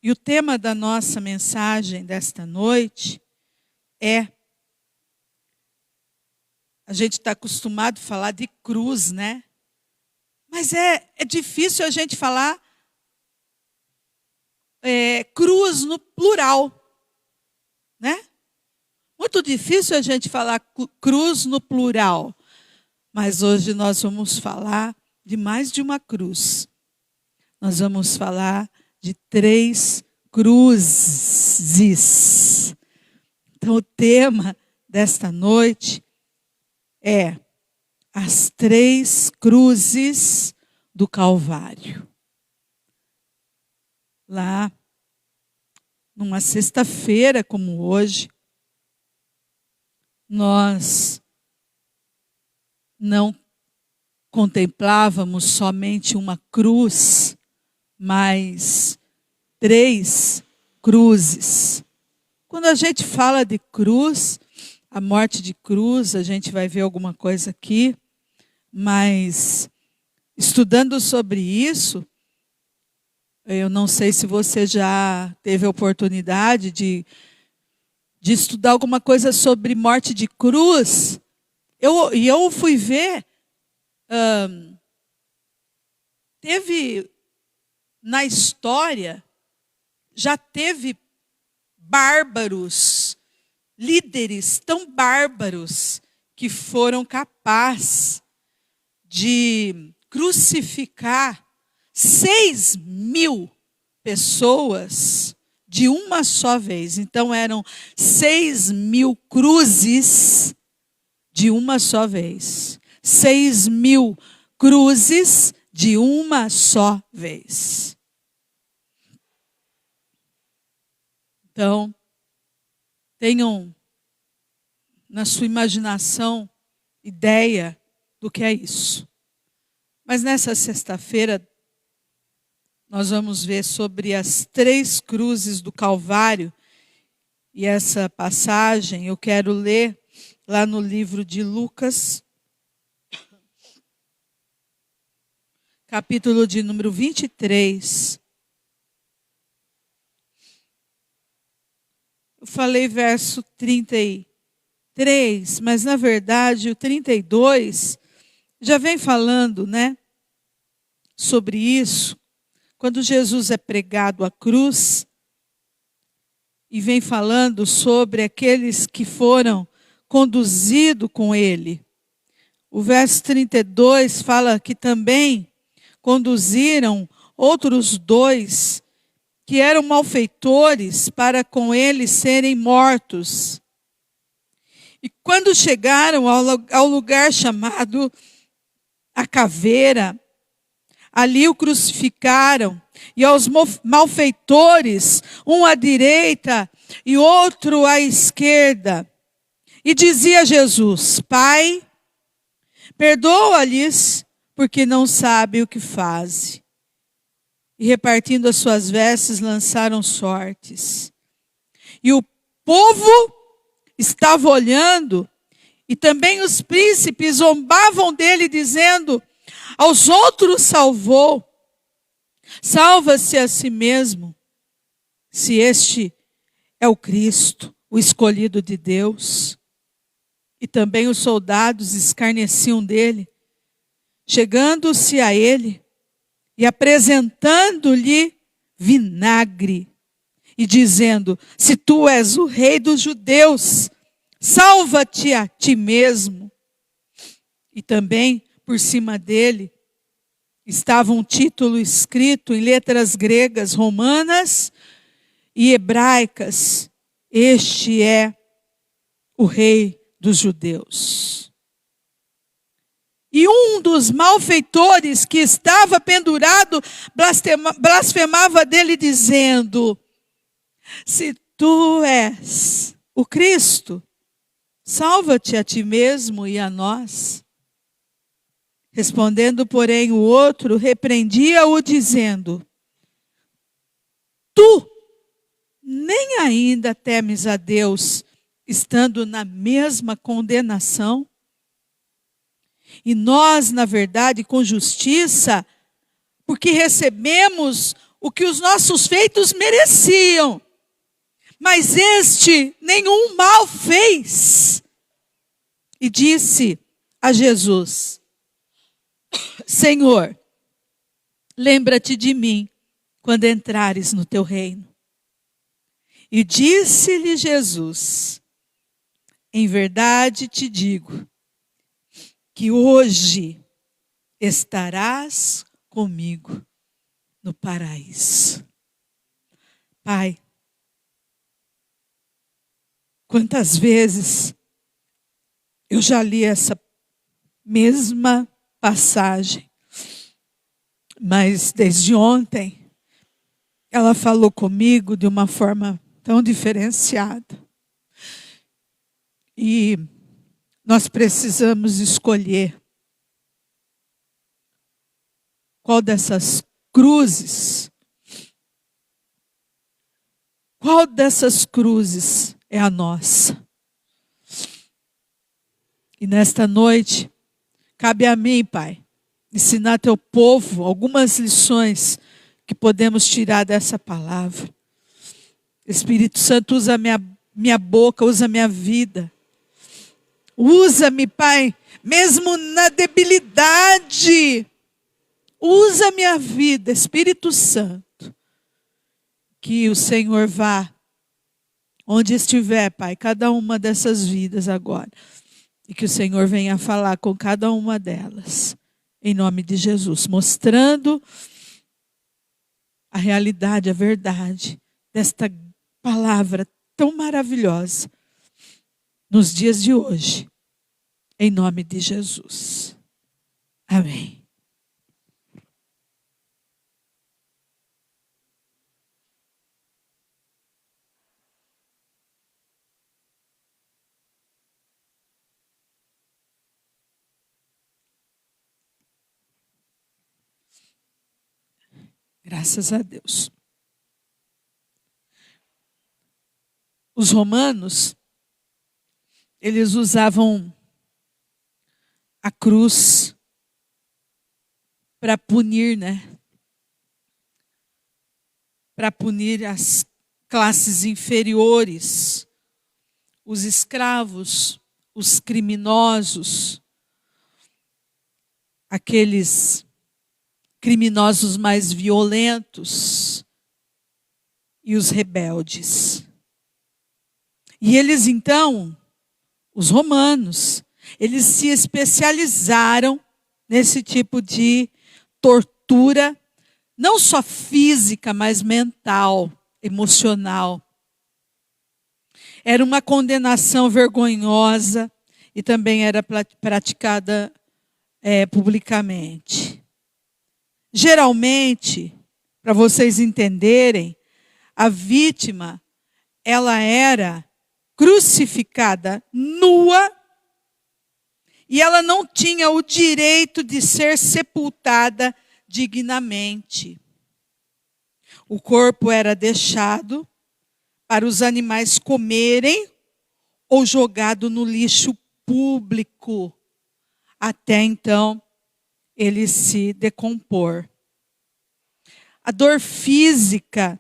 E o tema da nossa mensagem desta noite é... A gente está acostumado a falar de cruz, né? Mas é difícil a gente falar cruz no plural, né? Muito difícil a gente falar cruz no plural. Mas hoje nós vamos falar de mais de uma cruz. Nós vamos falar de 3 cruzes. Então o tema desta noite é as 3 cruzes do Calvário. Lá, numa sexta-feira como hoje, nós não contemplávamos somente uma cruz, mas 3 cruzes. Quando a gente fala de cruz, a morte de cruz, a gente vai ver alguma coisa aqui, mas estudando sobre isso, eu não sei se você já teve a oportunidade de estudar alguma coisa sobre morte de cruz. Eu fui ver, teve na história, já teve bárbaros, líderes tão bárbaros que foram capazes de crucificar 6.000 pessoas de uma só vez. Então eram 6.000 cruzes de uma só vez. 6.000 cruzes de uma só vez. Então, tenham na sua imaginação ideia do que é isso. Mas nessa sexta-feira, nós vamos ver sobre as 3 cruzes do Calvário. E essa passagem eu quero ler lá no livro de Lucas, capítulo de número 23. Eu falei verso 33, mas na verdade o 32 já vem falando, né, sobre isso. Quando Jesus é pregado à cruz, e vem falando sobre aqueles que foram conduzidos com ele. O verso 32 fala que também conduziram outros 2 que eram malfeitores para com ele serem mortos. E quando chegaram ao lugar chamado a Caveira, ali o crucificaram, e aos malfeitores, um à direita e outro à esquerda. E dizia Jesus: Pai, perdoa-lhes, porque não sabem o que fazem. E repartindo as suas vestes, lançaram sortes. E o povo estava olhando, e também os príncipes zombavam dele, dizendo: aos outros salvou, salva-se a si mesmo, se este é o Cristo, o escolhido de Deus. E também os soldados escarneciam dele, chegando-se a ele e apresentando-lhe vinagre, e dizendo: se tu és o rei dos judeus, salva-te a ti mesmo. E também por cima dele estava um título escrito em letras gregas, romanas e hebraicas: este é o rei dos judeus. E um dos malfeitores que estava pendurado blasfemava dele, dizendo: se tu és o Cristo, salva-te a ti mesmo e a nós. Respondendo, porém, o outro repreendia-o, dizendo: tu nem ainda temes a Deus, estando na mesma condenação? E nós, na verdade, com justiça, porque recebemos o que os nossos feitos mereciam. Mas este nenhum mal fez. E disse a Jesus: Senhor, lembra-te de mim quando entrares no teu reino. E disse-lhe Jesus: em verdade te digo, que hoje estarás comigo no paraíso. Pai, quantas vezes eu já li essa mesma passagem, mas desde ontem ela falou comigo de uma forma tão diferenciada. E nós precisamos escolher qual dessas cruzes é a nossa. E nesta noite, cabe a mim, Pai, ensinar teu povo algumas lições que podemos tirar dessa palavra. Espírito Santo, usa minha boca, usa minha vida. Usa-me, Pai, mesmo na debilidade. Usa minha vida, Espírito Santo. Que o Senhor vá onde estiver, Pai, cada uma dessas vidas agora. E que o Senhor venha falar com cada uma delas. Em nome de Jesus. Mostrando a realidade, a verdade desta palavra tão maravilhosa. Nos dias de hoje. Em nome de Jesus. Amém. Graças a Deus. Os romanos, eles usavam a cruz para punir, para punir as classes inferiores, os escravos, os criminosos, aqueles criminosos mais violentos e os rebeldes. E eles então, os romanos, eles se especializaram nesse tipo de tortura, não só física, mas mental, emocional. Era uma condenação vergonhosa e também era praticada publicamente. Geralmente, para vocês entenderem, a vítima, ela era crucificada nua e ela não tinha o direito de ser sepultada dignamente. O corpo era deixado para os animais comerem ou jogado no lixo público, até então ele se decompor. A dor física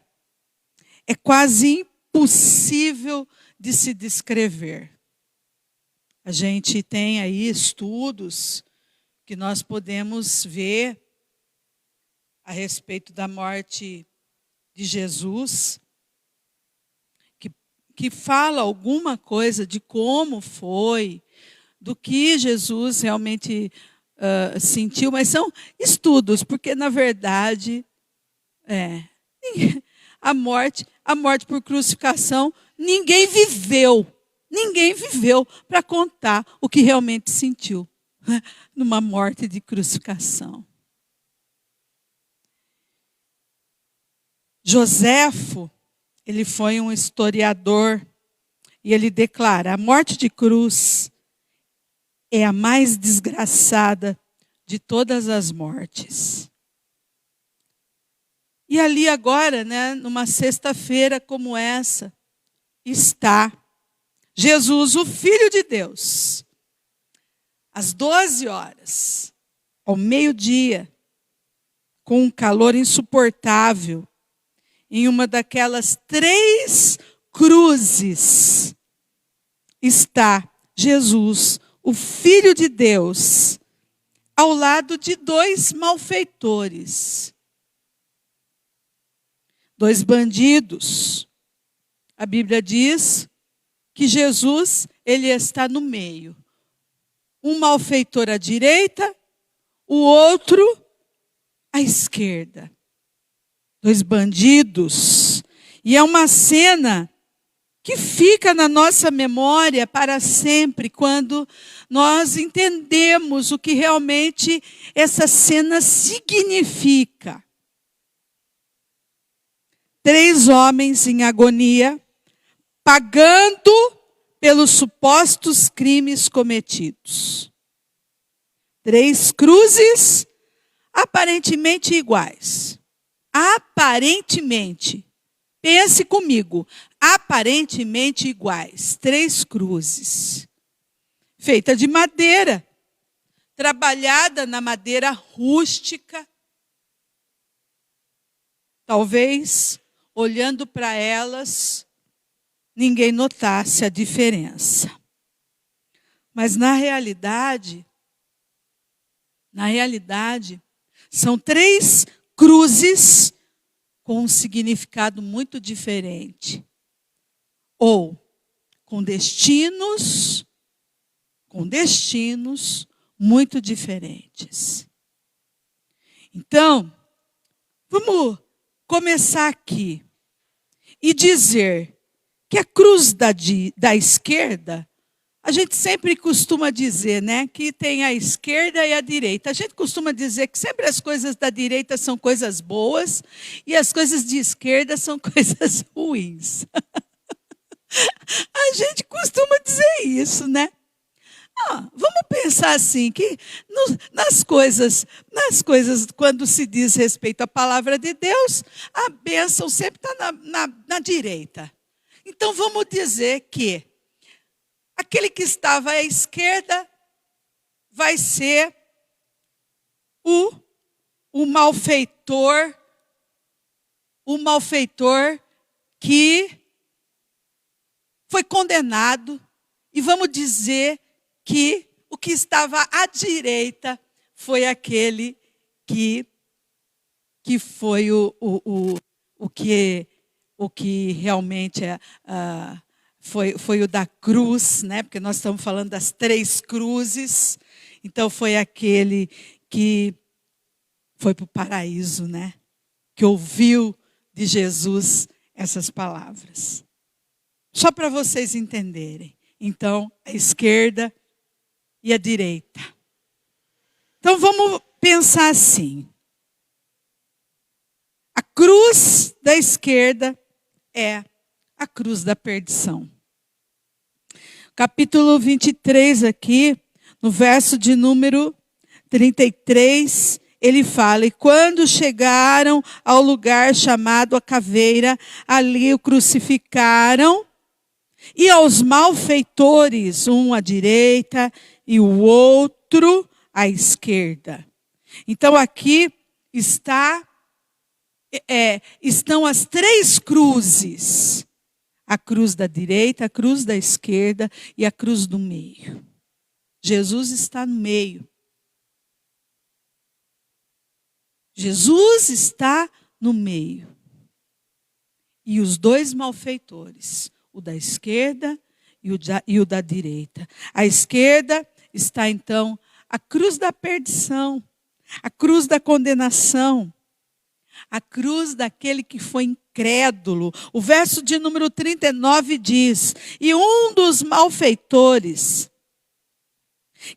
é quase impossível de se descrever. A gente tem aí estudos que nós podemos ver a respeito da morte de Jesus, que fala alguma coisa de como foi, do que Jesus realmente sentiu, mas são estudos, porque na verdade a morte por crucificação, ninguém viveu para contar o que realmente sentiu numa morte de crucificação. Joséfo, ele foi um historiador e ele declara: a morte de cruz é a mais desgraçada de todas as mortes. E ali agora, numa sexta-feira como essa, está Jesus, o Filho de Deus, às 12 horas, ao meio-dia, com um calor insuportável, em uma daquelas 3 cruzes, está Jesus, o Filho de Deus, ao lado de 2 malfeitores, 2 bandidos. A Bíblia diz que Jesus, ele está no meio. Um malfeitor à direita, o outro à esquerda. 2 bandidos. E é uma cena que fica na nossa memória para sempre, quando nós entendemos o que realmente essa cena significa. 3 homens em agonia, pagando pelos supostos crimes cometidos. 3 cruzes aparentemente iguais. Aparentemente. Pense comigo. Aparentemente iguais. 3 cruzes. Feita de madeira. Trabalhada na madeira rústica. Talvez, olhando para elas, ninguém notasse a diferença. Mas na realidade, são 3 cruzes com um significado muito diferente. Ou com destinos muito diferentes. Então, vamos começar aqui e dizer que a cruz da esquerda, a gente sempre costuma dizer, né, que tem a esquerda e a direita. A gente costuma dizer que sempre as coisas da direita são coisas boas e as coisas de esquerda são coisas ruins. A gente costuma dizer isso, né? Vamos pensar assim, que nas coisas, quando se diz respeito à palavra de Deus, a bênção sempre está na direita. Então vamos dizer que aquele que estava à esquerda vai ser o malfeitor que foi condenado, e vamos dizer que o que estava à direita foi aquele que foi o que realmente foi o da cruz, né? Porque nós estamos falando das 3 cruzes. Então foi aquele que foi para o paraíso, né? Que ouviu de Jesus essas palavras. Só para vocês entenderem. Então, a esquerda e a direita. Então vamos pensar assim. A cruz da esquerda é a cruz da perdição. Capítulo 23 aqui, no verso de número 33, ele fala: e quando chegaram ao lugar chamado a caveira, ali o crucificaram, e aos malfeitores, um à direita e o outro à esquerda. Então aqui estão as 3 cruzes. A cruz da direita, a cruz da esquerda e a cruz do meio. Jesus está no meio. Jesus está no meio. E os 2 malfeitores, o da esquerda e o da direita. À esquerda está então a cruz da perdição, a cruz da condenação, a cruz daquele que foi incrédulo. O verso de número 39 diz: e um dos malfeitores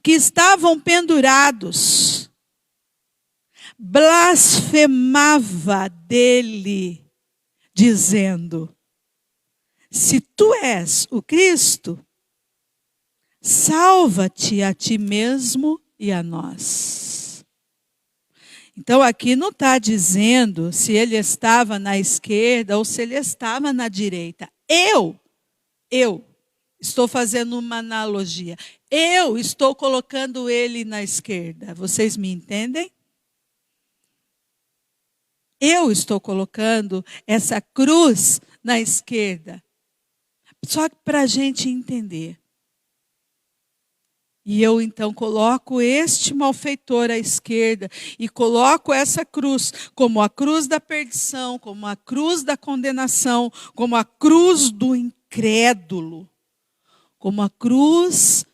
que estavam pendurados blasfemava dele, dizendo: se tu és o Cristo, salva-te a ti mesmo e a nós. Então aqui não está dizendo se ele estava na esquerda ou se ele estava na direita. Eu estou fazendo uma analogia. Eu estou colocando ele na esquerda. Vocês me entendem? Eu estou colocando essa cruz na esquerda. Só para a gente entender. E eu então coloco este malfeitor à esquerda e coloco essa cruz como a cruz da perdição, como a cruz da condenação, como a cruz do incrédulo, como a cruz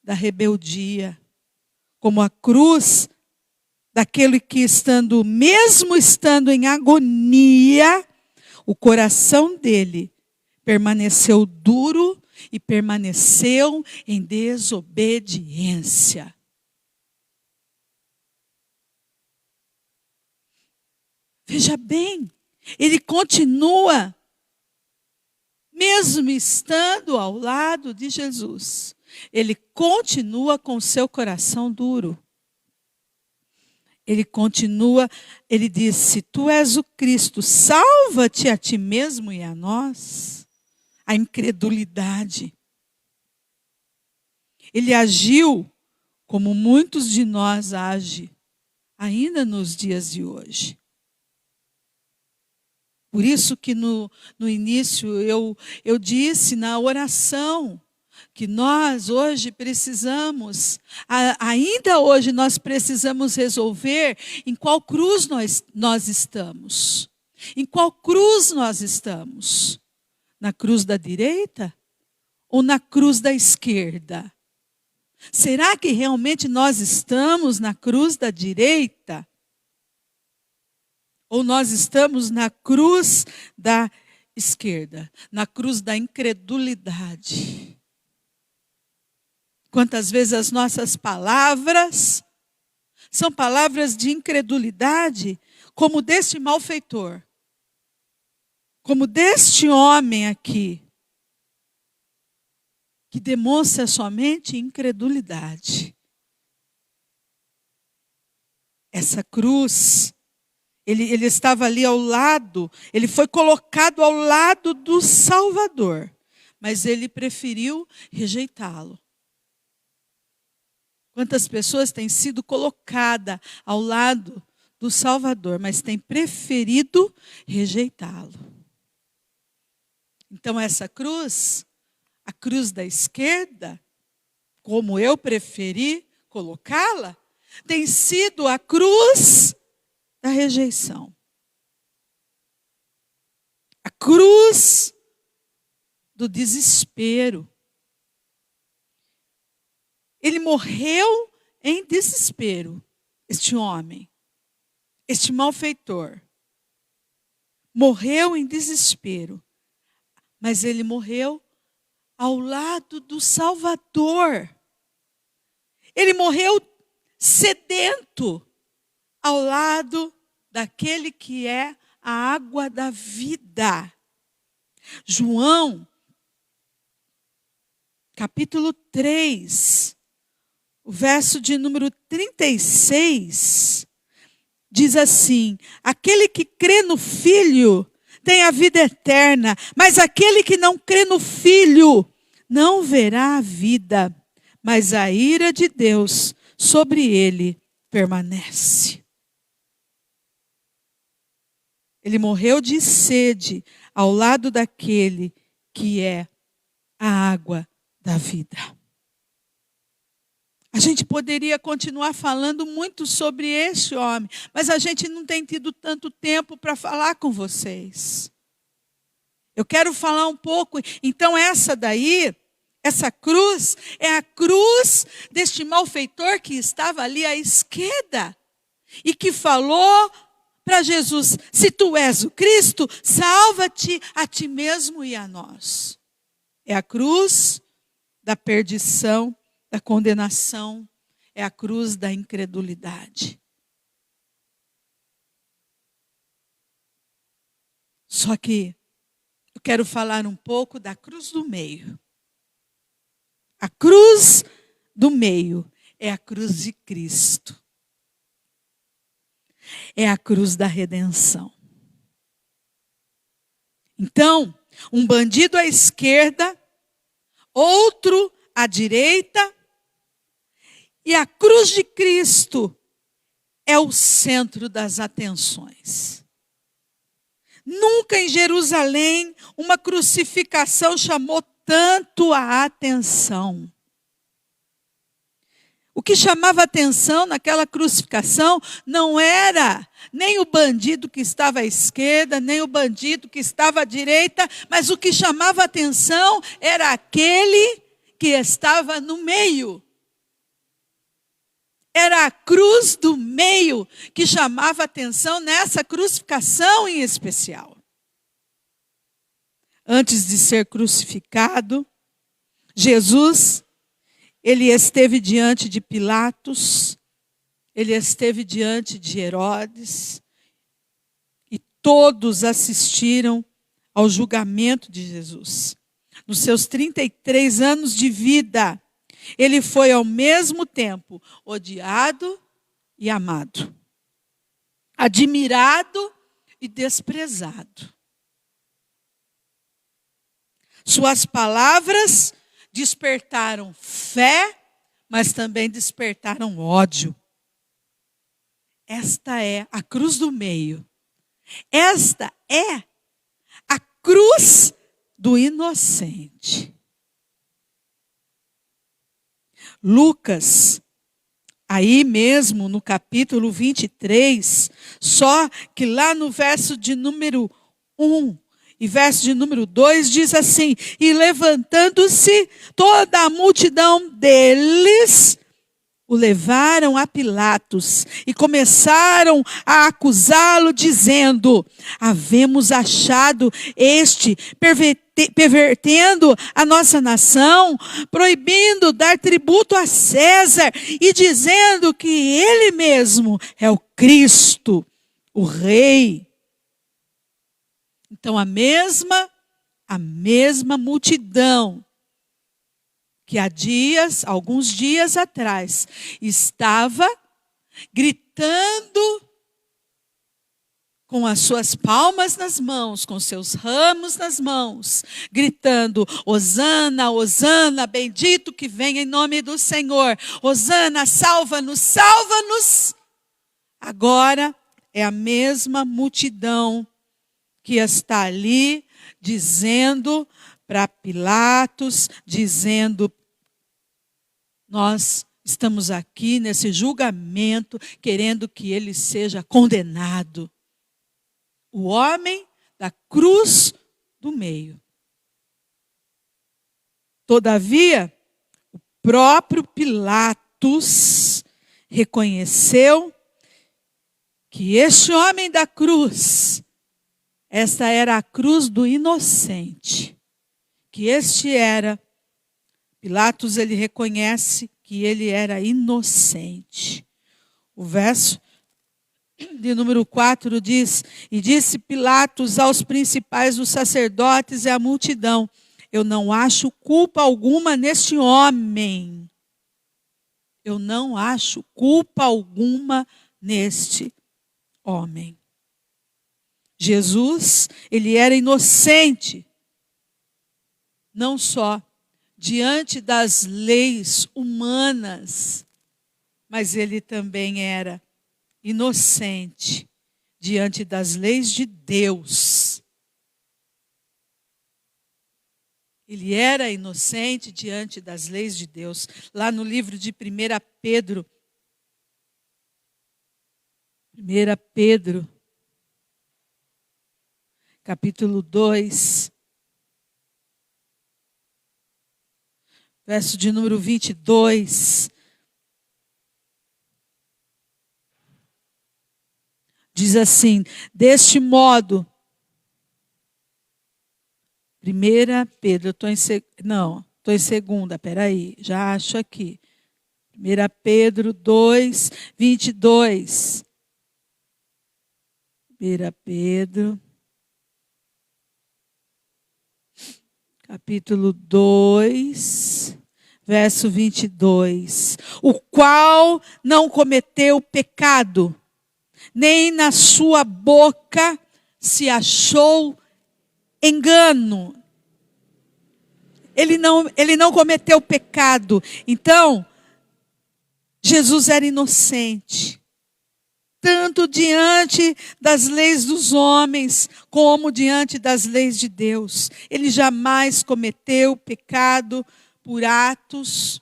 da rebeldia, como a cruz daquele que mesmo estando em agonia, o coração dele permaneceu duro e permaneceu em desobediência. Veja bem, ele continua, mesmo estando ao lado de Jesus, ele continua com seu coração duro. Ele continua, ele diz: se tu és o Cristo, salva-te a ti mesmo e a nós. A incredulidade. Ele agiu como muitos de nós agem, ainda nos dias de hoje. Por isso que no início eu disse na oração que nós hoje precisamos, ainda hoje nós precisamos resolver em qual cruz nós estamos. Em qual cruz nós estamos? Na cruz da direita ou na cruz da esquerda? Será que realmente nós estamos na cruz da direita? Ou nós estamos na cruz da esquerda, na cruz da incredulidade? Quantas vezes as nossas palavras são palavras de incredulidade, como deste malfeitor, como deste homem aqui, que demonstra somente incredulidade. Essa cruz, ele estava ali ao lado, ele foi colocado ao lado do Salvador, mas ele preferiu rejeitá-lo. Quantas pessoas têm sido colocadas ao lado do Salvador, mas têm preferido rejeitá-lo? Então essa cruz, a cruz da esquerda, como eu preferi colocá-la, tem sido a cruz da rejeição. A cruz do desespero. Ele morreu em desespero, este homem, este malfeitor. Morreu em desespero, mas ele morreu ao lado do Salvador. Ele morreu sedento ao lado daquele que é a água da vida. João, capítulo 3, o verso de número 36, diz assim: aquele que crê no Filho tem a vida eterna, mas aquele que não crê no Filho não verá a vida, mas a ira de Deus sobre ele permanece. Ele morreu de sede ao lado daquele que é a água da vida. A gente poderia continuar falando muito sobre este homem, mas a gente não tem tido tanto tempo para falar com vocês. Eu quero falar um pouco, então essa cruz é a cruz deste malfeitor que estava ali à esquerda e que falou para Jesus: se tu és o Cristo, salva-te a ti mesmo e a nós. É a cruz da perdição, da condenação, é a cruz da incredulidade. Só que eu quero falar um pouco da cruz do meio. A cruz do meio é a cruz de Cristo. É a cruz da redenção. Então, um bandido à esquerda, outro à direita, e a cruz de Cristo é o centro das atenções. Nunca em Jerusalém uma crucificação chamou tanto a atenção. O que chamava a atenção naquela crucificação não era nem o bandido que estava à esquerda, nem o bandido que estava à direita, mas o que chamava a atenção era aquele que estava no meio. Era a cruz do meio que chamava a atenção nessa crucificação em especial. Antes de ser crucificado, Jesus, ele esteve diante de Pilatos, ele esteve diante de Herodes, e todos assistiram ao julgamento de Jesus. Nos seus 33 anos de vida, ele foi ao mesmo tempo odiado e amado, admirado e desprezado. Suas palavras despertaram fé, mas também despertaram ódio. Esta é a cruz do meio. Esta é a cruz do inocente. Lucas, aí mesmo no capítulo 23, só que lá no verso de número 1 e verso de número 2 diz assim: e levantando-se toda a multidão deles, o levaram a Pilatos e começaram a acusá-lo, dizendo: havemos achado este pervertendo a nossa nação, proibindo dar tributo a César e dizendo que ele mesmo é o Cristo, o Rei. Então a mesma multidão que há alguns dias atrás, estava gritando com as suas palmas nas mãos, com seus ramos nas mãos, gritando: Hosana, Hosana, bendito que vem em nome do Senhor. Hosana, salva-nos, salva-nos. Agora é a mesma multidão que está ali dizendo para Pilatos, dizendo: nós estamos aqui nesse julgamento, querendo que ele seja condenado. O homem da cruz do meio. Todavia, o próprio Pilatos reconheceu que este homem da cruz, esta era a cruz do inocente, que este era, Pilatos, ele reconhece que ele era inocente. O verso de número 4 diz: e disse Pilatos aos principais dos sacerdotes e à multidão: eu não acho culpa alguma neste homem. Eu não acho culpa alguma neste homem. Jesus, ele era inocente, não só diante das leis humanas, mas ele também era inocente diante das leis de Deus. Ele era inocente diante das leis de Deus. Lá no livro de 1 Pedro, capítulo 2, verso de número 22, diz assim: deste modo, 1 Pedro, estou em segunda, peraí, já acho aqui. 1 Pedro 2, 22. 1 Pedro, capítulo 2, verso 22. O qual não cometeu pecado, nem na sua boca se achou engano. Ele não cometeu pecado. Então, Jesus era inocente. tanto diante das leis dos homens, como diante das leis de Deus. Ele jamais cometeu pecado por atos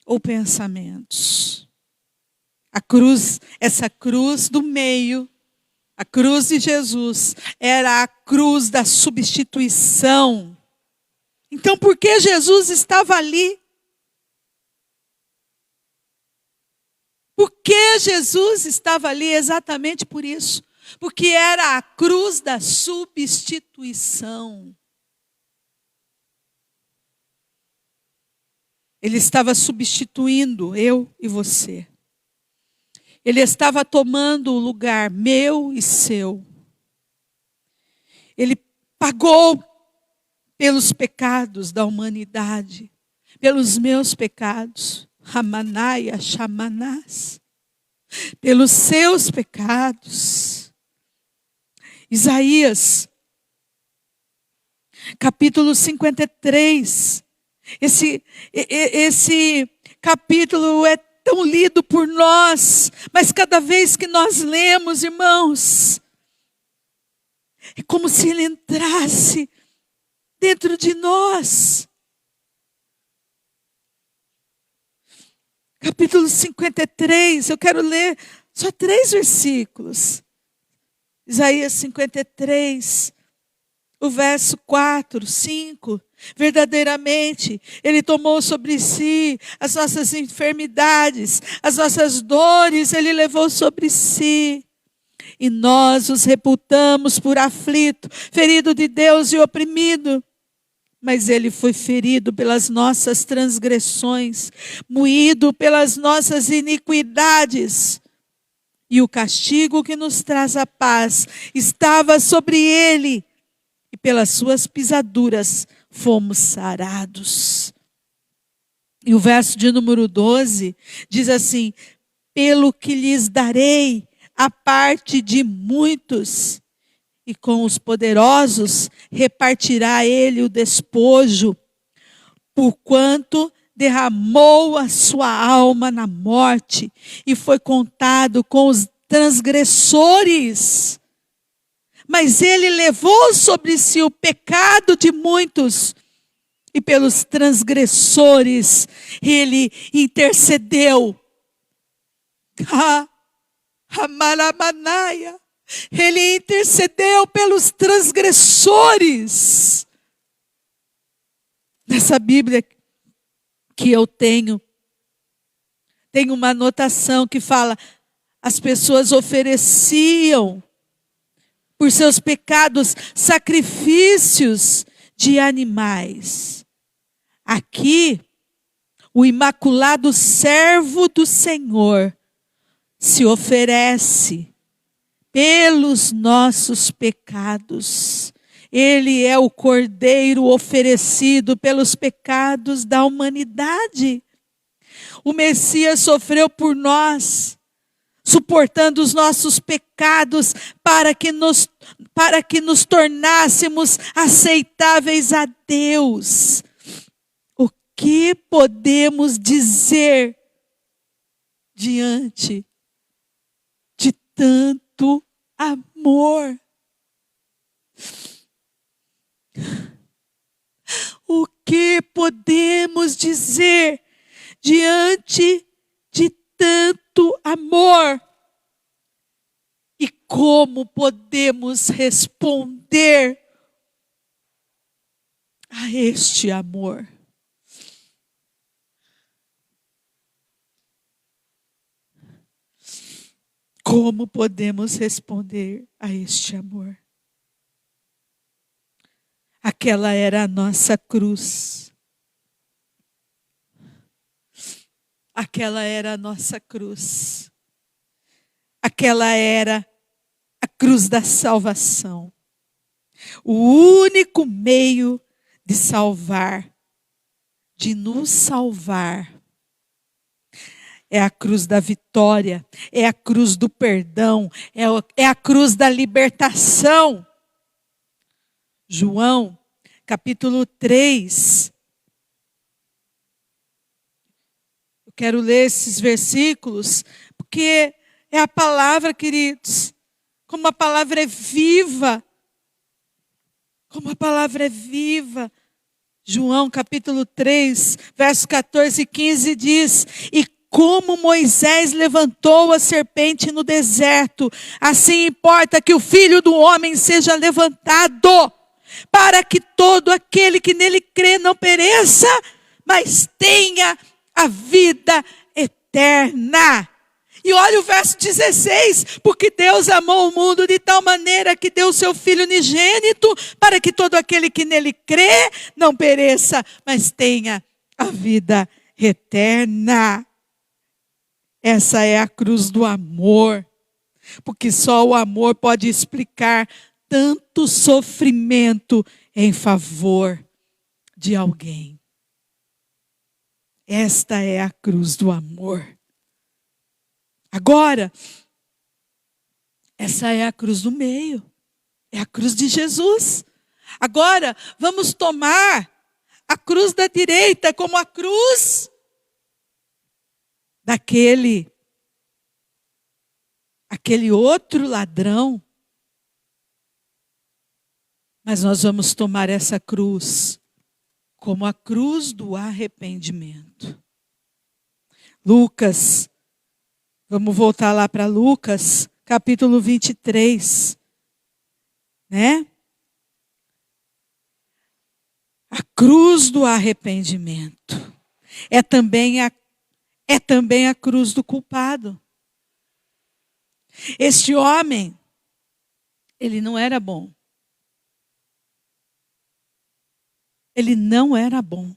ou pensamentos. A cruz, essa cruz do meio, a cruz de Jesus, era a cruz da substituição. Então, por que Jesus estava ali? Por que Jesus estava ali? Exatamente por isso. Porque era a cruz da substituição. Ele estava substituindo eu e você. Ele estava tomando o lugar meu e seu. Ele pagou pelos pecados da humanidade, pelos meus pecados, Ramanaia, Shamanás, pelos seus pecados. Isaías, capítulo 53, esse capítulo é tão lido por nós, mas cada vez que nós lemos, irmãos, é como se ele entrasse dentro de nós. Capítulo 53, eu quero ler só 3 versículos. Isaías 53, o verso 4, 5. Verdadeiramente, Ele tomou sobre si as nossas enfermidades, as nossas dores, Ele levou sobre si. E nós os reputamos por aflito, ferido de Deus e oprimido. Mas Ele foi ferido pelas nossas transgressões, moído pelas nossas iniquidades. E o castigo que nos traz a paz estava sobre Ele. E pelas suas pisaduras fomos sarados. E o verso de número 12 diz assim: pelo que lhes darei a parte de muitos, e com os poderosos repartirá ele o despojo, porquanto derramou a sua alma na morte e foi contado com os transgressores. Mas ele levou sobre si o pecado de muitos, e pelos transgressores ele intercedeu. Amaramanaya. Ele intercedeu pelos transgressores. Nessa Bíblia que eu tenho, tem uma anotação que fala: as pessoas ofereciam por seus pecados sacrifícios de animais. Aqui, o imaculado servo do Senhor se oferece pelos nossos pecados. Ele é o cordeiro oferecido pelos pecados da humanidade. O Messias sofreu por nós, suportando os nossos pecados para que nos tornássemos aceitáveis a Deus. O que podemos dizer diante de tanto amor? O que podemos dizer diante de tanto amor? E como podemos responder a este amor? Como podemos responder a este amor? Aquela era a nossa cruz. Aquela era a nossa cruz. Aquela era a cruz da salvação. O único meio de salvar, de nos salvar, é a cruz da vitória, é a cruz do perdão, é a cruz da libertação. João, capítulo 3. Eu quero ler esses versículos, porque é a palavra, queridos. Como a palavra é viva. Como a palavra é viva. João capítulo 3, versos 14 e 15 diz: e como Moisés levantou a serpente no deserto, assim importa que o Filho do Homem seja levantado, para que todo aquele que nele crê não pereça, mas tenha a vida eterna. E olha o verso 16, porque Deus amou o mundo de tal maneira que deu o seu Filho unigênito, para que todo aquele que nele crê não pereça, mas tenha a vida eterna. Essa é a cruz do amor, porque só o amor pode explicar tanto sofrimento em favor de alguém. Esta é a cruz do amor. Agora, essa é a cruz do meio. É a cruz de Jesus. Agora, vamos tomar a cruz da direita como a cruz daquele outro ladrão. Mas nós vamos tomar essa cruz como a cruz do arrependimento. Lucas, vamos voltar lá para Lucas, capítulo 23, né? A cruz do arrependimento é também a cruz do culpado. Este homem, ele não era bom. Ele não era bom.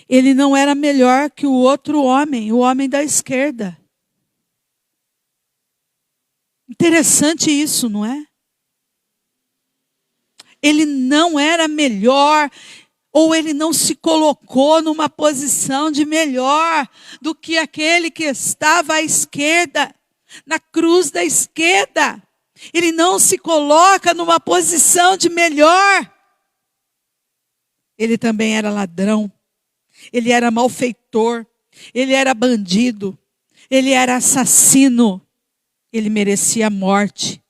Ele não era melhor que o outro homem, o homem da esquerda. Interessante isso, não é? Ele não era melhor, ou ele não se colocou numa posição de melhor do que aquele que estava à esquerda, na cruz da esquerda. Ele não se coloca numa posição de melhor. Ele também era ladrão, ele era malfeitor, ele era bandido, ele era assassino, ele merecia a morte.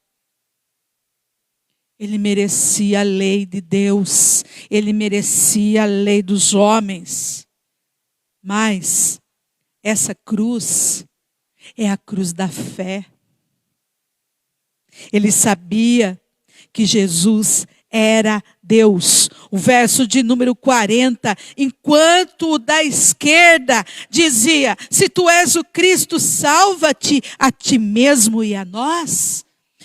Ele merecia a lei de Deus, ele merecia a lei dos homens. Mas essa cruz é a cruz da fé. Ele sabia que Jesus era Deus. O verso de número 40, enquanto o da esquerda dizia: se tu és o Cristo, salva-te a ti mesmo e a nós.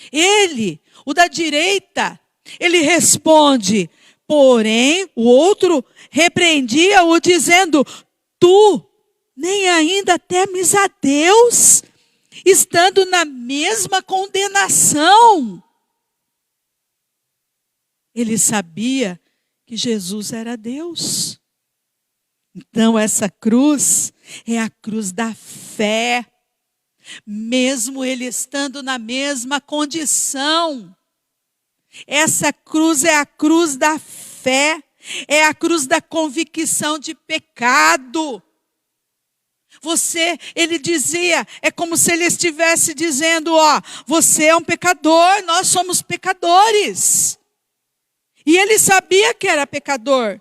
Ele, o da direita, ele responde, porém o outro repreendia-o dizendo: tu nem ainda temes a Deus, estando na mesma condenação. Ele sabia que Jesus era Deus. Então essa cruz é a cruz da fé. Mesmo ele estando na mesma condição. Essa cruz é a cruz da fé. É a cruz da convicção de pecado. Ele dizia, é como se ele estivesse dizendo, você é um pecador, nós somos pecadores. E ele sabia que era pecador.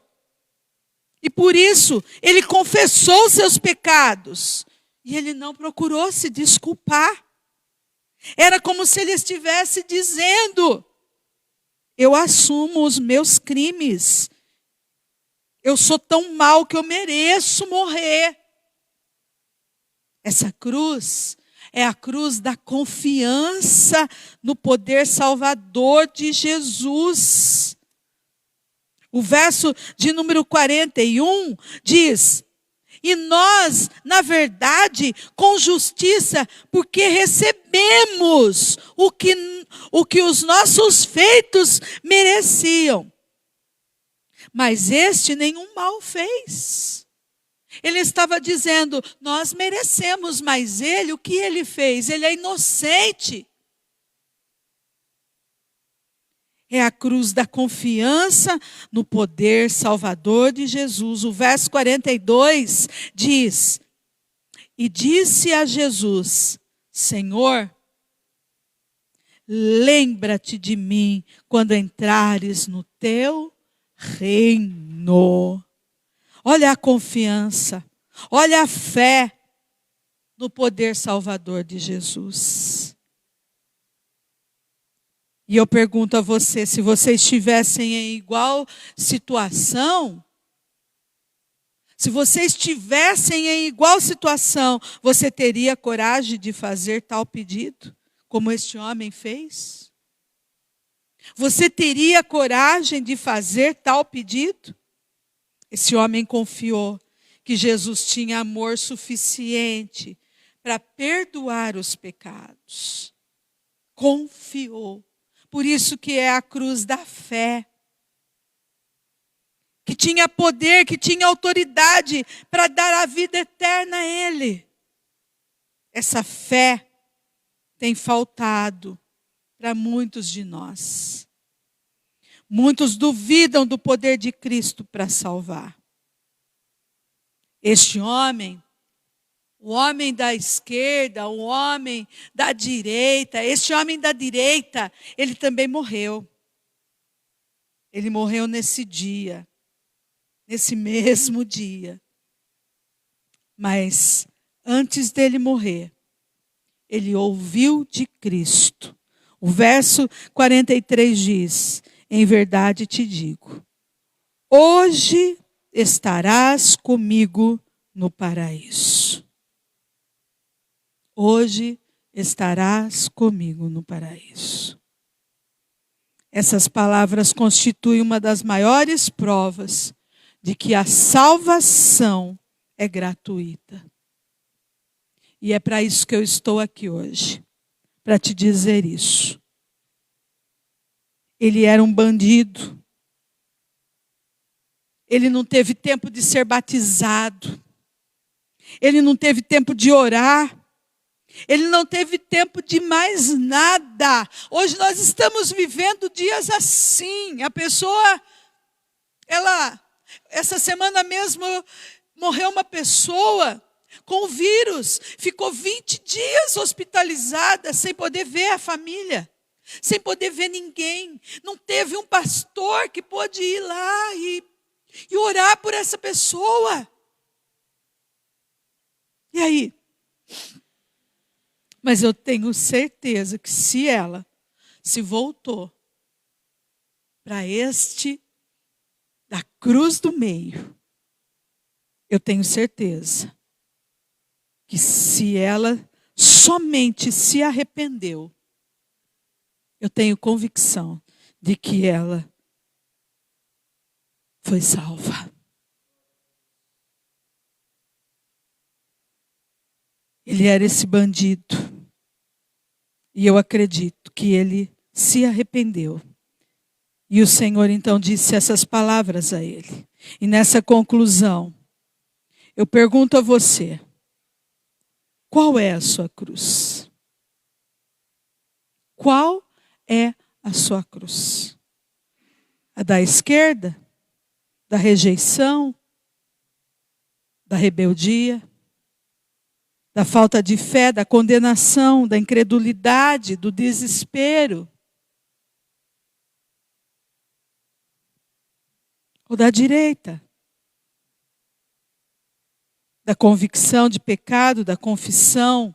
E por isso, ele confessou seus pecados. E ele não procurou se desculpar. Era como se ele estivesse dizendo, eu assumo os meus crimes. Eu sou tão mau que eu mereço morrer. Essa cruz é a cruz da confiança no poder salvador de Jesus. O verso de número 41 diz: e nós, na verdade, com justiça, porque recebemos o que os nossos feitos mereciam. Mas este nenhum mal fez. Ele estava dizendo, nós merecemos, mas ele, o que ele fez? Ele é inocente. É a cruz da confiança no poder salvador de Jesus. O verso 42 diz, e disse a Jesus, Senhor, lembra-te de mim quando entrares no teu reino. Olha a confiança, olha a fé no poder salvador de Jesus. E eu pergunto a você, se vocês estivessem em igual situação, você teria coragem de fazer tal pedido, como este homem fez? Você teria coragem de fazer tal pedido? Esse homem confiou que Jesus tinha amor suficiente para perdoar os pecados. Confiou. Por isso que é a cruz da fé. Que tinha poder, que tinha autoridade para dar a vida eterna a ele. Essa fé tem faltado para muitos de nós. Muitos duvidam do poder de Cristo para salvar. Este homem, o homem da esquerda, o homem da direita, este homem da direita, ele também morreu. Ele morreu nesse dia, nesse mesmo dia. Mas antes dele morrer, ele ouviu de Cristo. O verso 43 diz: em verdade te digo, hoje estarás comigo no paraíso. Hoje estarás comigo no paraíso. Essas palavras constituem uma das maiores provas de que a salvação é gratuita. E é para isso que eu estou aqui hoje, para te dizer isso. Ele era um bandido. Ele não teve tempo de ser batizado. Ele não teve tempo de orar. Ele não teve tempo de mais nada. Hoje nós estamos vivendo dias assim. A pessoa, essa semana mesmo, morreu uma pessoa com vírus. Ficou 20 dias hospitalizada, sem poder ver a família. Sem poder ver ninguém. Não teve um pastor que pôde ir lá e orar por essa pessoa. E aí? Mas eu tenho certeza que se ela se voltou para este da cruz do meio, eu tenho certeza que se ela somente se arrependeu, eu tenho convicção de que ela foi salva. Ele era esse bandido. E eu acredito que ele se arrependeu. E o Senhor então disse essas palavras a ele. E nessa conclusão, eu pergunto a você, qual é a sua cruz? Qual é a sua cruz? A da esquerda? Da rejeição? Da rebeldia? Da falta de fé, da condenação, da incredulidade, do desespero? Ou da direita? Da convicção de pecado, da confissão,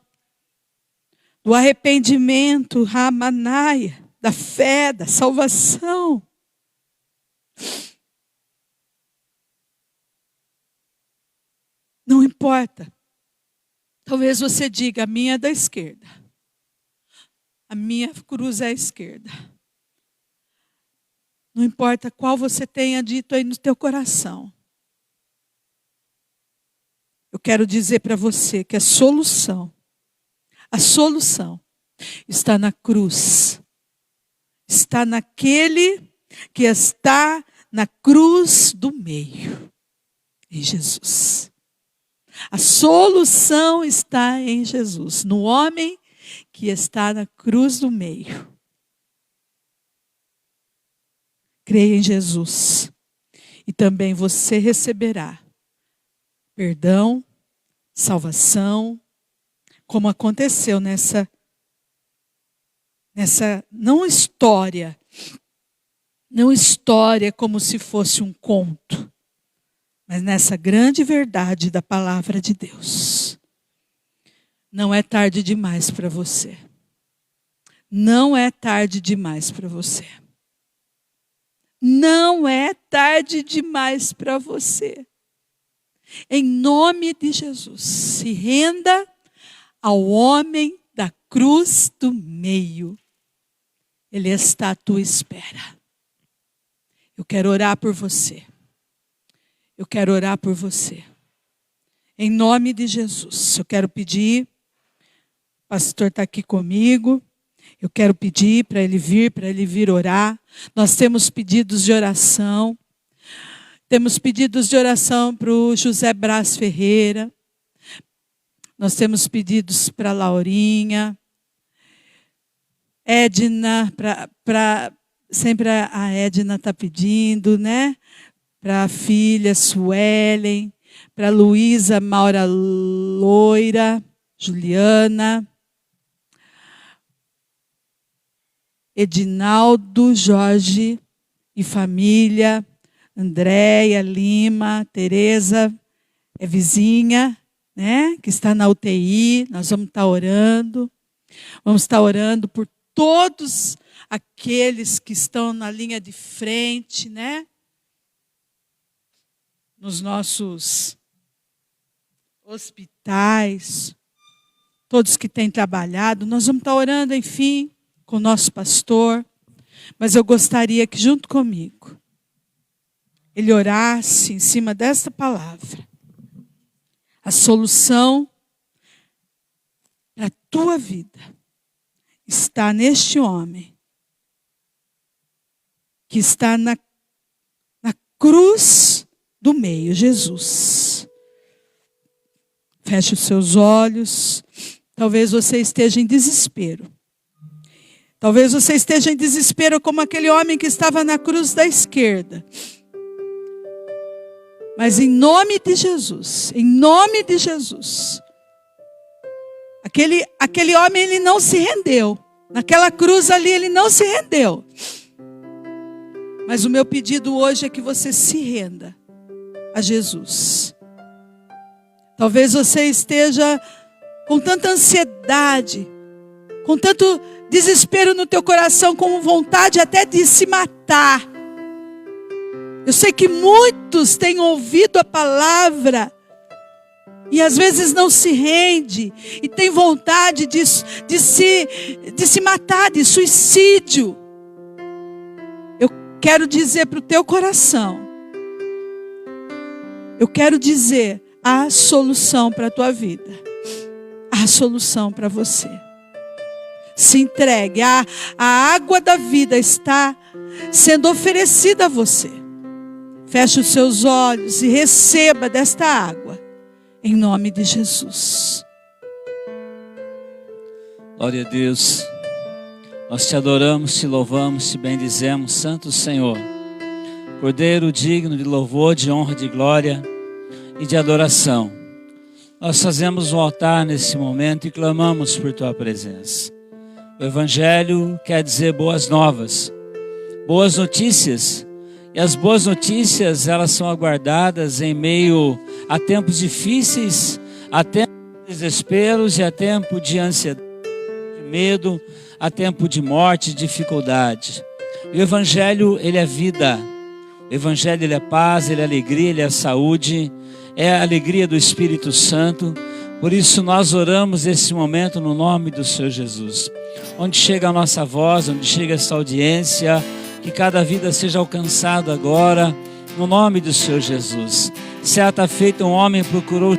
do arrependimento, ramanaia, da fé, da salvação? Não importa. Talvez você diga, a minha é da esquerda. A minha cruz é a esquerda. Não importa qual você tenha dito aí no teu coração. Eu quero dizer para você que a solução está na cruz. Está naquele que está na cruz do meio, em Jesus. A solução está em Jesus, no homem que está na cruz do meio. Creia em Jesus e também você receberá perdão, salvação, como aconteceu nessa não história como se fosse um conto, mas nessa grande verdade da palavra de Deus. Não é tarde demais para você. Não é tarde demais para você. Não é tarde demais para você. Em nome de Jesus, se renda ao homem da cruz do meio. Ele está à tua espera. Eu quero orar por você. Eu quero orar por você. Em nome de Jesus, eu quero pedir, o pastor está aqui comigo, eu quero pedir para ele vir orar. Nós temos pedidos de oração. Temos pedidos de oração para o José Brás Ferreira. Nós temos pedidos para a Laurinha. Edna, sempre a Edna está pedindo, né? Para a filha Suelen, para a Luísa Maura Loira, Juliana, Edinaldo, Jorge e família, Andréia Lima, Tereza, é vizinha, né? Que está na UTI, nós vamos estar orando. Vamos estar orando por todos aqueles que estão na linha de frente, né? Nos nossos hospitais, todos que têm trabalhado. Nós vamos estar orando, enfim, com o nosso pastor. Mas eu gostaria que junto comigo, ele orasse em cima desta palavra. A solução para a tua vida está neste homem que está na cruz do meio, Jesus. Feche os seus olhos. Talvez você esteja em desespero. Talvez você esteja em desespero como aquele homem que estava na cruz da esquerda. Mas em nome de Jesus, aquele homem, ele não se rendeu. Naquela cruz ali, ele não se rendeu. Mas o meu pedido hoje é que você se renda a Jesus. Talvez você esteja com tanta ansiedade, com tanto desespero no teu coração, com vontade até de se matar. Eu sei que muitos têm ouvido a palavra e às vezes não se rende e tem vontade de se matar, de suicídio. Eu quero dizer para o teu coração, eu quero dizer a solução para a tua vida, a solução para você. Se entregue, a água da vida está sendo oferecida a você. Feche os seus olhos e receba desta água, em nome de Jesus. Glória a Deus. Nós te adoramos, te louvamos, te bendizemos, Santo Senhor. Cordeiro digno de louvor, de honra, de glória e de adoração. Nós fazemos um altar nesse momento e clamamos por tua presença. O Evangelho quer dizer boas novas, boas notícias. E as boas notícias, elas são aguardadas em meio a tempos difíceis, a tempos de desesperos e a tempo de ansiedade, de medo, a tempo de morte, dificuldade. E o Evangelho, ele é vida. O Evangelho, ele é paz, ele é alegria, ele é saúde, é a alegria do Espírito Santo. Por isso nós oramos nesse momento no nome do Senhor Jesus. Onde chega a nossa voz, onde chega essa audiência, que cada vida seja alcançada agora, no nome do Senhor Jesus. Certa feita, um homem procurou.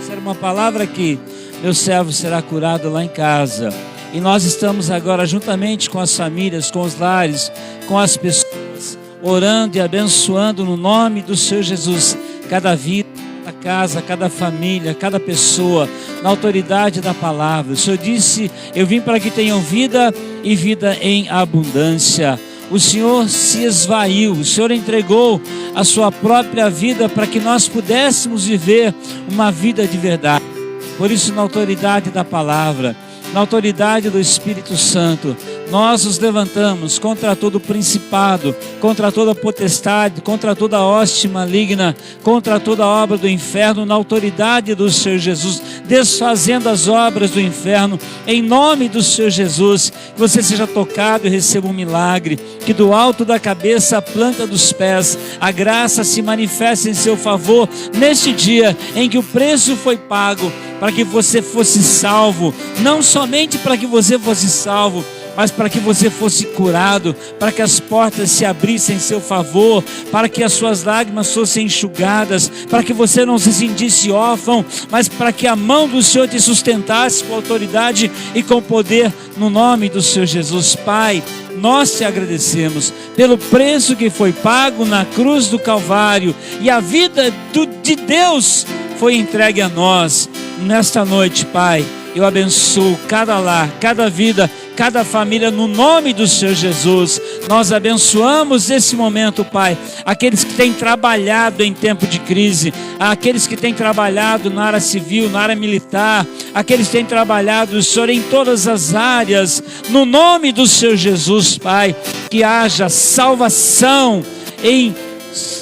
Era uma palavra que meu servo será curado lá em casa. E nós estamos agora juntamente com as famílias, com os lares, com as pessoas, orando e abençoando no nome do Senhor Jesus. Cada vida, cada casa, cada família, cada pessoa, na autoridade da palavra. O Senhor disse, eu vim para que tenham vida e vida em abundância. O Senhor se esvaiu, o Senhor entregou a sua própria vida para que nós pudéssemos viver uma vida de verdade. Por isso, na autoridade da palavra, na autoridade do Espírito Santo, nós nos levantamos contra todo principado, contra toda potestade, contra toda hoste maligna, contra toda obra do inferno, na autoridade do Senhor Jesus, desfazendo as obras do inferno, em nome do Senhor Jesus. Que você seja tocado e receba um milagre, que do alto da cabeça à planta dos pés, a graça se manifeste em seu favor, neste dia em que o preço foi pago, para que você fosse salvo, não somente para que você fosse salvo, mas para que você fosse curado, para que as portas se abrissem em seu favor, para que as suas lágrimas fossem enxugadas, para que você não se sentisse órfão, mas para que a mão do Senhor te sustentasse com autoridade e com poder, no nome do Senhor Jesus. Pai, nós te agradecemos pelo preço que foi pago na cruz do Calvário, e a vida de Deus foi entregue a nós. Nesta noite, Pai, eu abençoo cada lar, cada vida, cada família, no nome do Senhor Jesus. Nós abençoamos esse momento, Pai, aqueles que têm trabalhado em tempo de crise, aqueles que têm trabalhado na área civil, na área militar, aqueles que têm trabalhado, Senhor, em todas as áreas, no nome do Senhor Jesus, Pai, que haja salvação em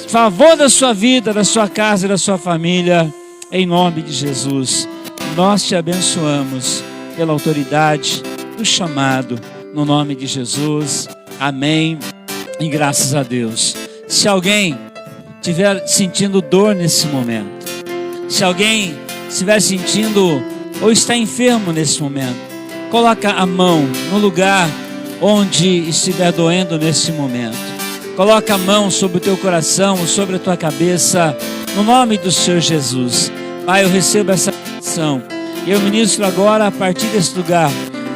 favor da sua vida, da sua casa e da sua família, em nome de Jesus. Nós te abençoamos pela autoridade do chamado, no nome de Jesus. Amém e graças a Deus. Se alguém estiver sentindo dor nesse momento, se alguém estiver sentindo ou está enfermo nesse momento, coloca a mão no lugar onde estiver doendo nesse momento. Coloca a mão sobre o teu coração, sobre a tua cabeça, no nome do Senhor Jesus. Pai, eu recebo essa oração e eu ministro agora, a partir desse lugar,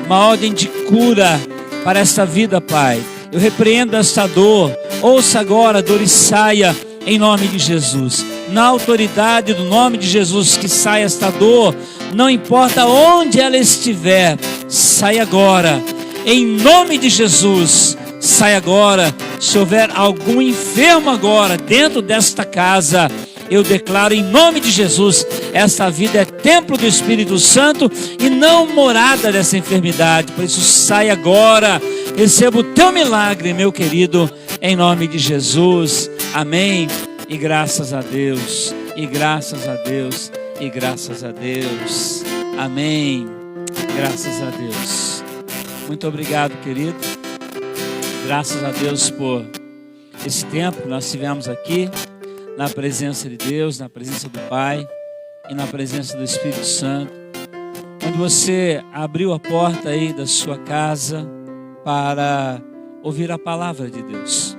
uma ordem de cura para esta vida, Pai. Eu repreendo esta dor. Ouça agora a dor e saia em nome de Jesus. Na autoridade do nome de Jesus, que saia esta dor, não importa onde ela estiver, sai agora. Em nome de Jesus, sai agora. Se houver algum enfermo agora dentro desta casa, eu declaro em nome de Jesus, esta vida é templo do Espírito Santo e não morada dessa enfermidade. Por isso, sai agora, receba o teu milagre, meu querido, em nome de Jesus. Amém. E graças a Deus, e graças a Deus, e graças a Deus. Amém. Graças a Deus. Muito obrigado, querido. Graças a Deus por esse tempo que nós tivemos aqui, na presença de Deus, na presença do Pai e na presença do Espírito Santo, onde você abriu a porta aí da sua casa para ouvir a palavra de Deus.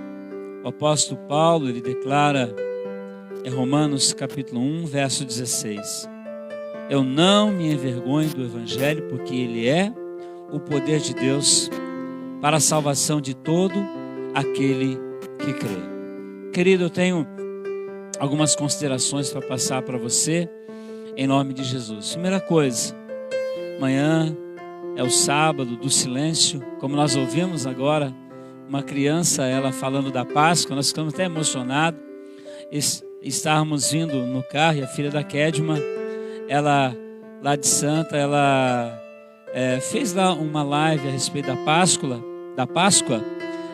O apóstolo Paulo, ele declara em Romanos capítulo 1, verso 16: eu não me envergonho do Evangelho, porque ele é o poder de Deus para a salvação de todo aquele que crê. Querido, eu tenho algumas considerações para passar para você, em nome de Jesus. Primeira coisa, amanhã é o sábado do silêncio, como nós ouvimos agora, uma criança, ela falando da Páscoa, nós ficamos até emocionados. Estávamos vindo no carro e a filha da Kedma, ela lá de Santa, ela fez lá uma live a respeito da Páscoa.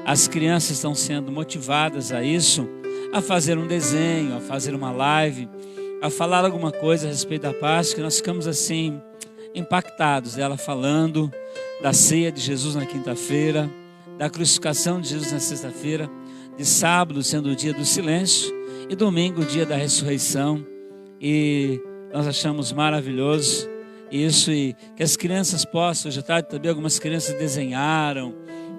As crianças estão sendo motivadas a isso, a fazer um desenho, a fazer uma live, a falar alguma coisa a respeito da Páscoa. Nós ficamos assim impactados, ela falando da ceia de Jesus na quinta-feira, da crucificação de Jesus na sexta-feira, de sábado sendo o dia do silêncio e domingo o dia da ressurreição. E nós achamos maravilhoso isso, e que as crianças possam, hoje à tarde também algumas crianças desenharam,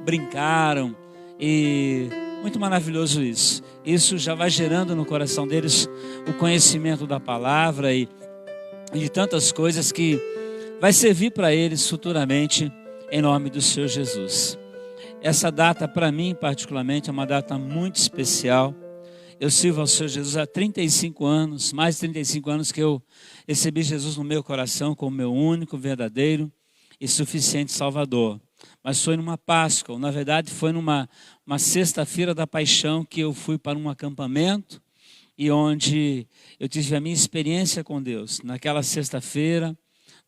brincaram, e muito maravilhoso isso. Isso já vai gerando no coração deles o conhecimento da palavra e de tantas coisas que vai servir para eles futuramente, em nome do Senhor Jesus. Essa data, para mim particularmente, é uma data muito especial. Eu sirvo ao Senhor Jesus há 35 anos, mais de 35 anos que eu recebi Jesus no meu coração como meu único, verdadeiro e suficiente Salvador. Mas foi numa Páscoa, ou na verdade foi numa sexta-feira da paixão, que eu fui para um acampamento e onde eu tive a minha experiência com Deus. Naquela sexta-feira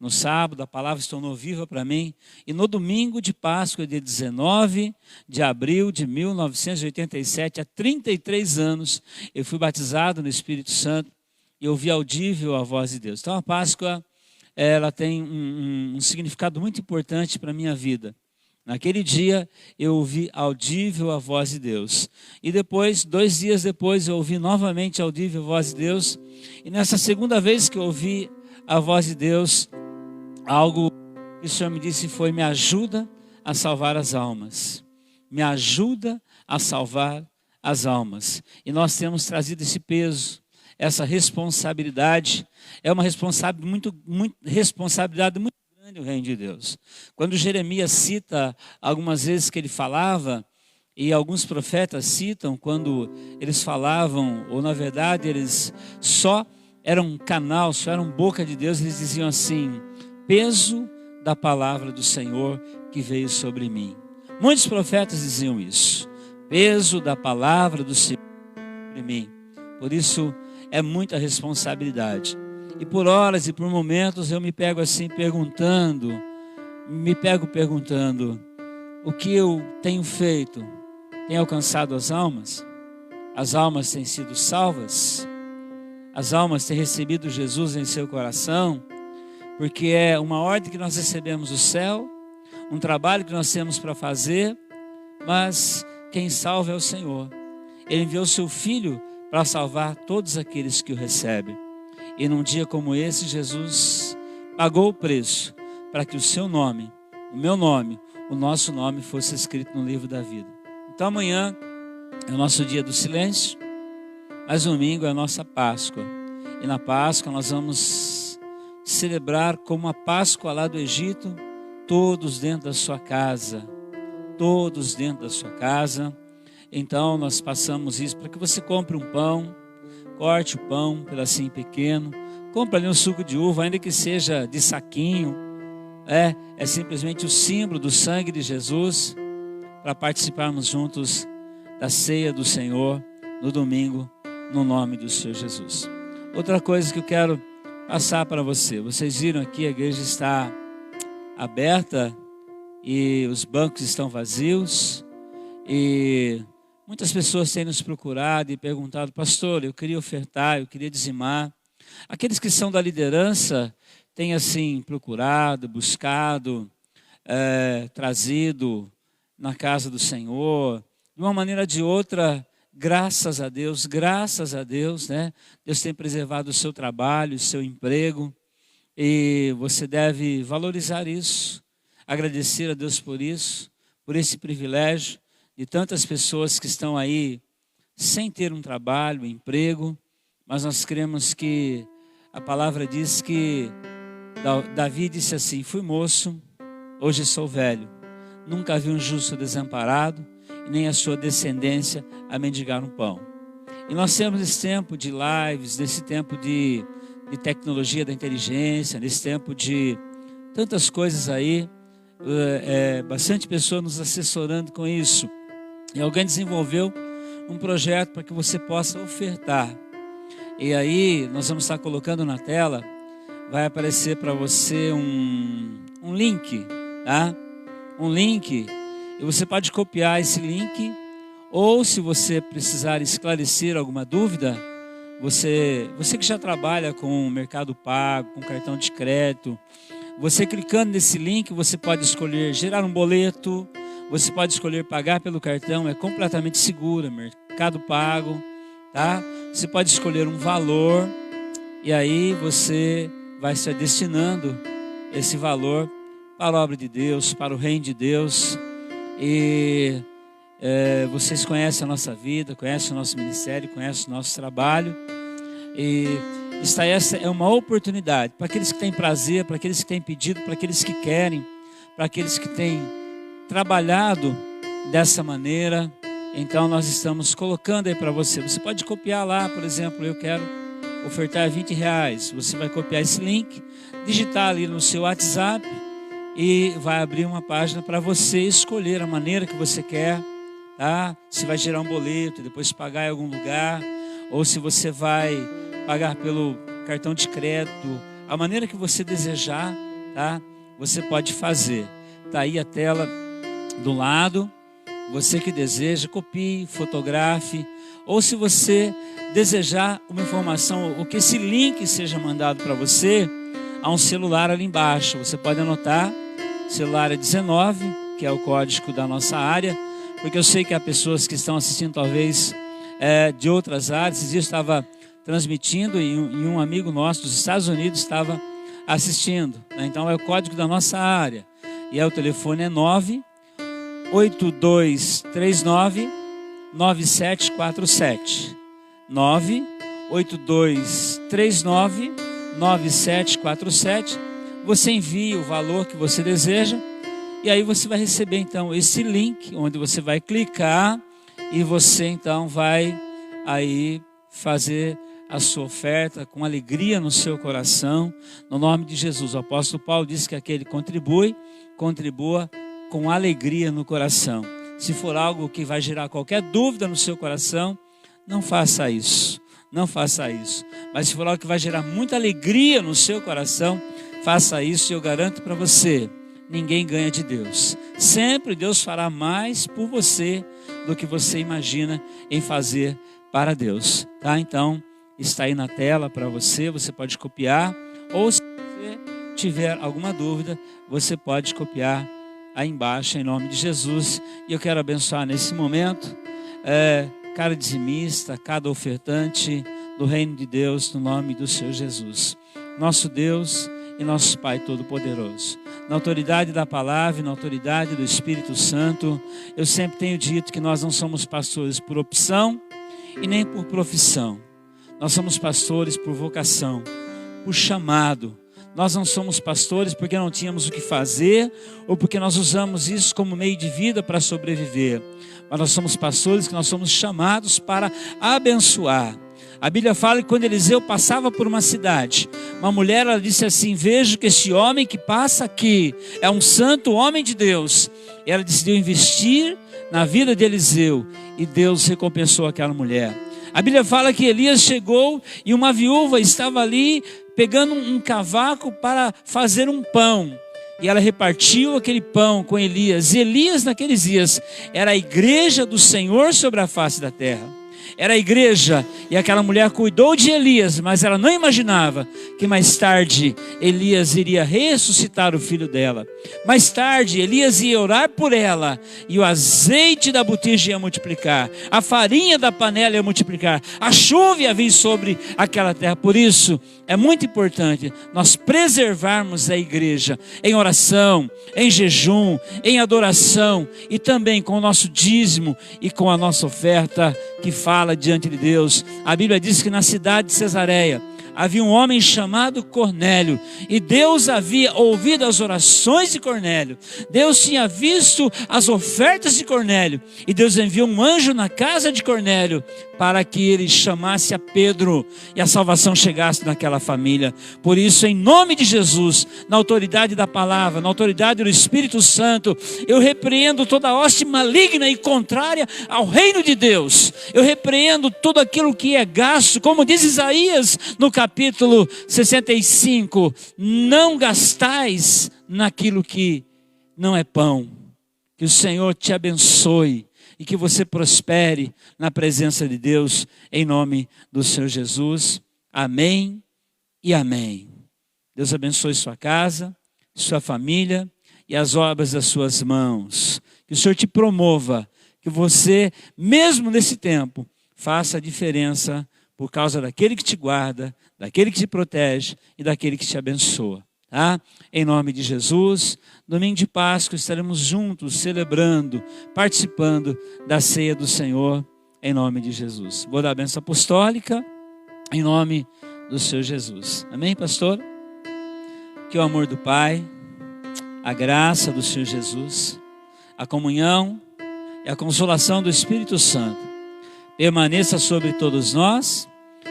No sábado, a palavra se tornou viva para mim. E no domingo de Páscoa, dia 19 de abril de 1987, há 33 anos, eu fui batizado no Espírito Santo e ouvi audível a voz de Deus. Então a Páscoa, ela tem um significado muito importante para a minha vida. Naquele dia eu ouvi audível a voz de Deus. E depois, 2 dias depois, eu ouvi novamente audível a voz de Deus. E nessa segunda vez que eu ouvi a voz de Deus, algo que o Senhor me disse foi: me ajuda a salvar as almas. Me ajuda a salvar as almas. E nós temos trazido esse peso, essa responsabilidade. É uma responsabilidade muito grande o reino de Deus. Quando Jeremias cita algumas vezes que ele falava, e alguns profetas citam quando eles falavam, ou na verdade eles só eram um canal, só eram boca de Deus, eles diziam assim: peso da palavra do Senhor que veio sobre mim. Muitos profetas diziam isso: peso da palavra do Senhor sobre mim. Por isso é muita responsabilidade. E por horas e por momentos eu me pego assim perguntando, o que eu tenho feito? Tem alcançado as almas? As almas têm sido salvas? As almas têm recebido Jesus em seu coração? Porque é uma ordem que nós recebemos do céu, um trabalho que nós temos para fazer, mas quem salva é o Senhor. Ele enviou seu Filho para salvar todos aqueles que o recebem. E num dia como esse, Jesus pagou o preço para que o seu nome, o meu nome, o nosso nome fosse escrito no livro da vida. Então amanhã é o nosso dia do silêncio, mas domingo é a nossa Páscoa. E na Páscoa nós vamos celebrar como a Páscoa lá do Egito, todos dentro da sua casa. Todos dentro da sua casa. Então nós passamos isso para que você compre um pão, corte o pão, um pedacinho pequeno, compre ali um suco de uva, ainda que seja de saquinho. É simplesmente o símbolo do sangue de Jesus, para participarmos juntos da ceia do Senhor no domingo, no nome do Senhor Jesus. Outra coisa que eu quero passar para você: vocês viram aqui, a igreja está aberta e os bancos estão vazios, e muitas pessoas têm nos procurado e perguntado: pastor, eu queria ofertar, eu queria dizimar. Aqueles que são da liderança têm assim procurado, buscado, trazido na casa do Senhor, de uma maneira ou de outra. Graças a Deus, né? Deus tem preservado o seu trabalho, o seu emprego, e você deve valorizar isso, agradecer a Deus por isso, por esse privilégio de tantas pessoas que estão aí sem ter um trabalho, um emprego, mas nós cremos que a palavra diz que Davi disse assim: fui moço, hoje sou velho, nunca vi um justo desamparado, e nem a sua descendência a mendigar um pão. E nós temos esse tempo de lives, nesse tempo de tecnologia da inteligência, nesse tempo de tantas coisas aí, bastante pessoas nos assessorando com isso. E alguém desenvolveu um projeto para que você possa ofertar. E aí nós vamos estar colocando na tela, vai aparecer para você um link, tá? Um link. E você pode copiar esse link, ou se você precisar esclarecer alguma dúvida, você que já trabalha com o Mercado Pago, com cartão de crédito, você clicando nesse link, você pode escolher gerar um boleto, você pode escolher pagar pelo cartão, é completamente seguro, Mercado Pago, tá? Você pode escolher um valor, e aí você vai estar destinando esse valor para a obra de Deus, para o reino de Deus. E vocês conhecem a nossa vida, conhecem o nosso ministério, conhecem o nosso trabalho. E essa é uma oportunidade para aqueles que têm prazer, para aqueles que têm pedido, para aqueles que querem, para aqueles que têm trabalhado dessa maneira. Então nós estamos colocando aí para você. Você pode copiar lá, por exemplo, eu quero ofertar R$20. Você vai copiar esse link, digitar ali no seu WhatsApp, e vai abrir uma página para você escolher a maneira que você quer, tá? Se vai gerar um boleto, depois pagar em algum lugar, ou se você vai pagar pelo cartão de crédito, a maneira que você desejar, tá? Você pode fazer. Está aí a tela do lado. Você que deseja, copie, fotografe. Ou se você desejar uma informação, ou que esse link seja mandado para você, há um celular ali embaixo. Você pode anotar. O celular é 19, que é o código da nossa área. Porque eu sei que há pessoas que estão assistindo talvez de outras áreas. Esses dias eu estava transmitindo e um amigo nosso dos Estados Unidos estava assistindo, né? Então é o código da nossa área. E aí o telefone é 98239-9747. 98239-9747. Você envia o valor que você deseja. E aí você vai receber então esse link, onde você vai clicar e você então vai aí fazer a sua oferta com alegria no seu coração, no nome de Jesus. O apóstolo Paulo disse que aquele contribua com alegria no coração. Se for algo que vai gerar qualquer dúvida no seu coração, não faça isso, não faça isso. Mas se for algo que vai gerar muita alegria no seu coração, faça isso e eu garanto para você, ninguém ganha de Deus. Sempre Deus fará mais por você do que você imagina em fazer para Deus, tá? Então, está aí na tela para você, você pode copiar, ou se você tiver alguma dúvida, você pode copiar aí embaixo em nome de Jesus. E eu quero abençoar nesse momento cada dizimista, cada ofertante do reino de Deus, no nome do Senhor Jesus, nosso Deus e nosso Pai Todo-Poderoso. Na autoridade da palavra e na autoridade do Espírito Santo, eu sempre tenho dito que nós não somos pastores por opção e nem por profissão. Nós somos pastores por vocação, por chamado. Nós não somos pastores porque não tínhamos o que fazer ou porque nós usamos isso como meio de vida para sobreviver. Mas nós somos pastores que nós somos chamados para abençoar. A Bíblia fala que quando Eliseu passava por uma cidade, uma mulher ela disse assim: vejo que esse homem que passa aqui é um santo homem de Deus. E ela decidiu investir na vida de Eliseu e Deus recompensou aquela mulher. A Bíblia fala que Elias chegou e uma viúva estava ali pegando um cavaco para fazer um pão. E ela repartiu aquele pão com Elias. E Elias naqueles dias era a igreja do Senhor sobre a face da terra. Era a igreja, e aquela mulher cuidou de Elias, mas ela não imaginava que mais tarde Elias iria ressuscitar o filho dela. Mais tarde Elias ia orar por ela, e o azeite da botija ia multiplicar, a farinha da panela ia multiplicar, a chuva ia vir sobre aquela terra. Por isso é muito importante nós preservarmos a igreja em oração, em jejum, em adoração, e também com o nosso dízimo e com a nossa oferta que fala diante de Deus. A Bíblia diz que na cidade de Cesareia havia um homem chamado Cornélio, e Deus havia ouvido as orações de Cornélio. Deus tinha visto as ofertas de Cornélio, e Deus enviou um anjo na casa de Cornélio para que ele chamasse a Pedro e a salvação chegasse naquela família. Por isso, em nome de Jesus, na autoridade da palavra, na autoridade do Espírito Santo, eu repreendo toda hoste maligna e contrária ao reino de Deus. Eu repreendo tudo aquilo que é gasto, como diz Isaías no capítulo 65, não gastais naquilo que não é pão. Que o Senhor te abençoe e que você prospere na presença de Deus, em nome do Senhor Jesus. Amém e amém. Deus abençoe sua casa, sua família e as obras das suas mãos. Que o Senhor te promova, que você, mesmo nesse tempo, faça a diferença por causa daquele que te guarda, daquele que te protege e daquele que te abençoa. Tá? Em nome de Jesus, domingo de Páscoa estaremos juntos, celebrando, participando da ceia do Senhor, em nome de Jesus. Vou dar a bênção apostólica, em nome do Senhor Jesus. Amém, pastor? Que o amor do Pai, a graça do Senhor Jesus, a comunhão e a consolação do Espírito Santo permaneça sobre todos nós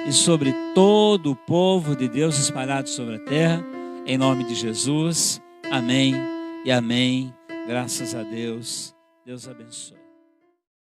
e sobre todo o povo de Deus espalhado sobre a terra, em nome de Jesus. Amém e amém. Graças a Deus. Deus abençoe.